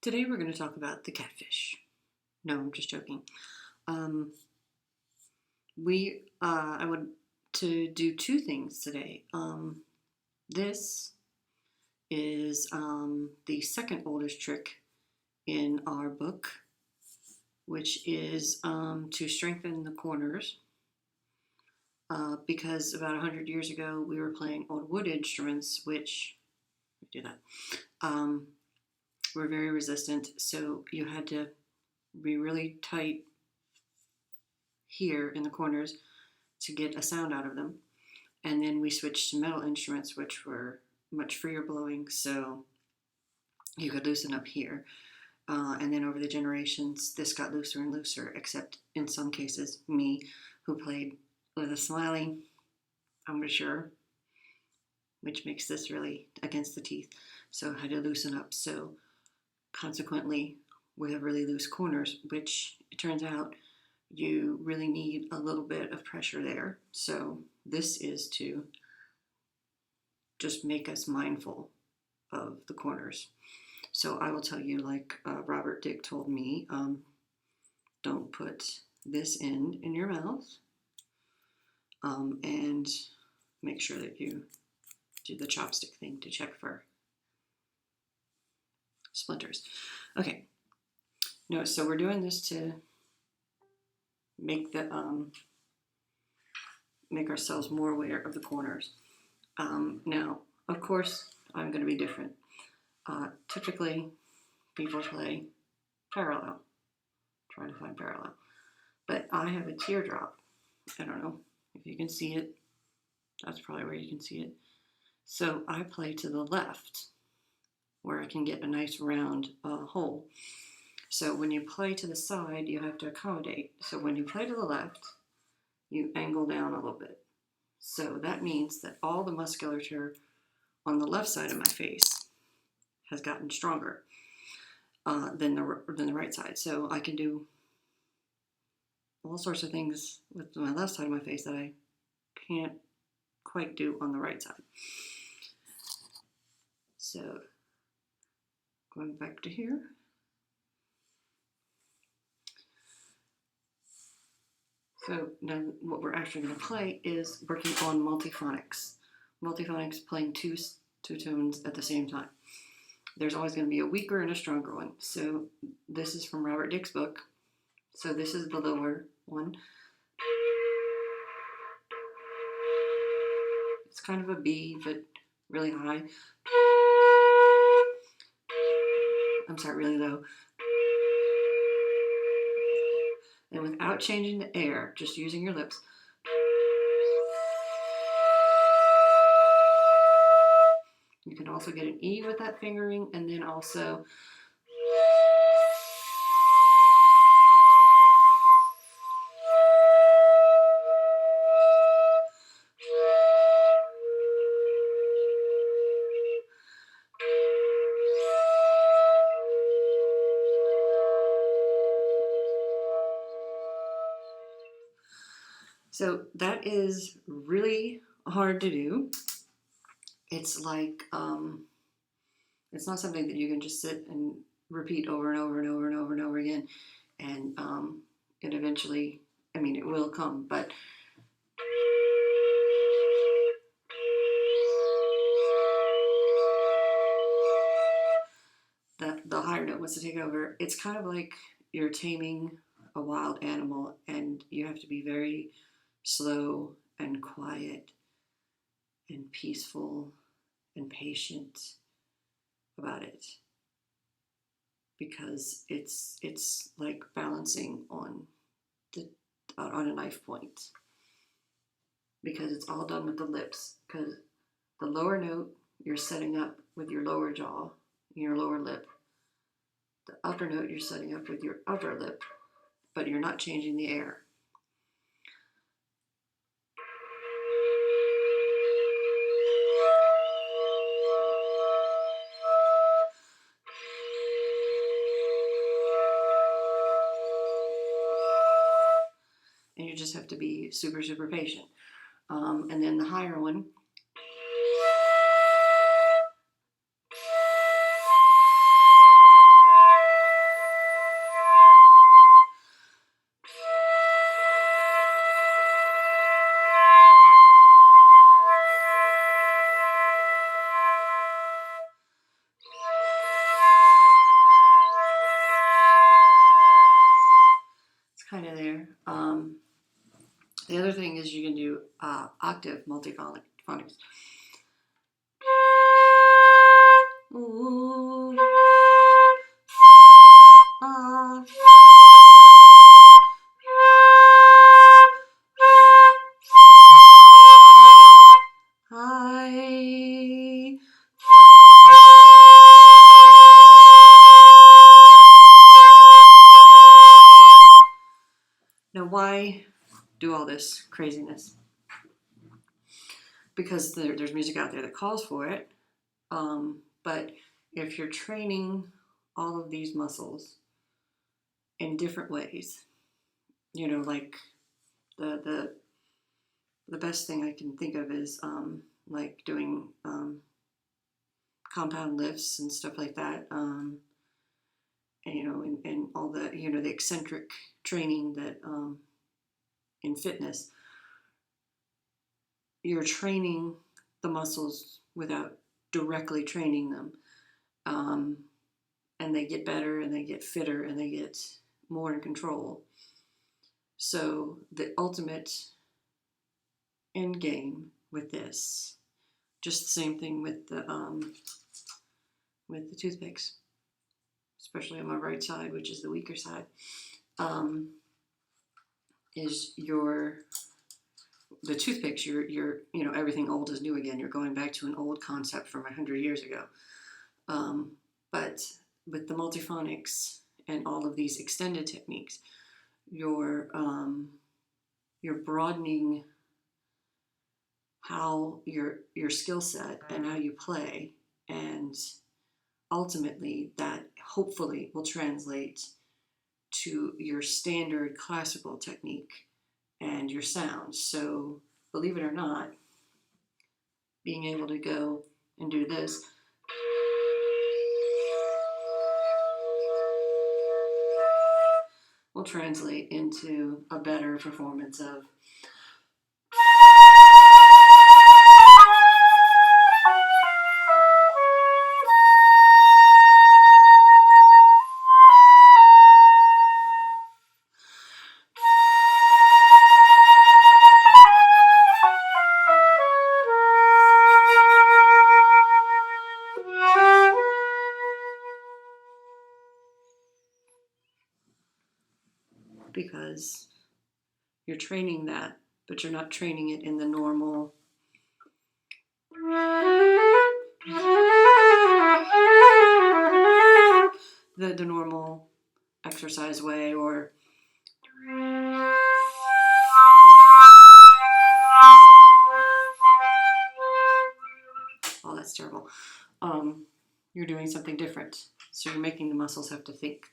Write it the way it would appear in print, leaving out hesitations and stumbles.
Today we're going to talk about the catfish. No, I'm just joking. Um, I want to do two things today. This is the second oldest trick in our book, which is to strengthen the corners. Because about 100 years ago we were playing old wood instruments, which do that. Were very resistant, so you had to be really tight here in the corners to get a sound out of them. And then we switched to metal instruments, which were much freer blowing, so you could loosen up here. And then over the generations, this got looser and looser, except in some cases, me, who played with a smiley embouchure, which makes this really against the teeth, so I had to loosen up. So consequently, we have really loose corners, which it turns out you really need a little bit of pressure there. So this is to just make us mindful of the corners. So I will tell you, like Robert Dick told me, don't put this end in your mouth, and make sure that you do the chopstick thing to check for splinters. Okay. No, so we're doing this to make make ourselves more aware of the corners. Now, of course, I'm going to be different. Typically, people play parallel, trying to find parallel. But I have a teardrop. I don't know if you can see it. That's probably where you can see it. So I play to the left, where I can get a nice round hole. So when you play to the side, you have to accommodate. So when you play to the left, you angle down a little bit. So that means that all the musculature on the left side of my face has gotten stronger than the right side. So I can do all sorts of things with my left side of my face that I can't quite do on the right side. So going back to here. So now what we're actually going to play is working on multiphonics. Multiphonics, playing two tones at the same time. There's always going to be a weaker and a stronger one. So this is from Robert Dick's book. So this is the lower one. It's kind of a B, but really high. I'm sorry, really low. And without changing the air, just using your lips. You can also get an E with that fingering, and then also so that is really hard to do. It's like, it's not something that you can just sit and repeat over and over and over and over and over again. And it eventually, it will come, but the higher note wants to take over. It's kind of like you're taming a wild animal, and you have to be very slow and quiet and peaceful and patient about it, because it's like balancing on a knife point, because it's all done with the lips. Because the lower note you're setting up with your lower jaw, your lower lip. The upper note you're setting up with your upper lip, but you're not changing the air. And you just have to be super, super patient. And then the higher one, octave multiphonics. Ooh, ah, I. Now, why do all this craziness? Because there's music out there that calls for it. But if you're training all of these muscles in different ways, like the best thing I can think of is like doing compound lifts and stuff like that. And and all the the eccentric training that in fitness, you're training the muscles without directly training them, and they get better and they get fitter and they get more in control. So the ultimate end game with this, just the same thing with the toothpicks, especially on my right side, which is the weaker side, is the toothpicks. You're everything old is new again. You're going back to an old concept from 100 years ago. But with the multiphonics and all of these extended techniques, you're broadening how your skill set and how you play, and ultimately that hopefully will translate to your standard classical technique and your sound. So believe it or not, being able to go and do this will translate into a better performance of because you're training that, but you're not training it in the normal the normal exercise way, or oh, that's terrible. You're doing something different, so you're making the muscles have to think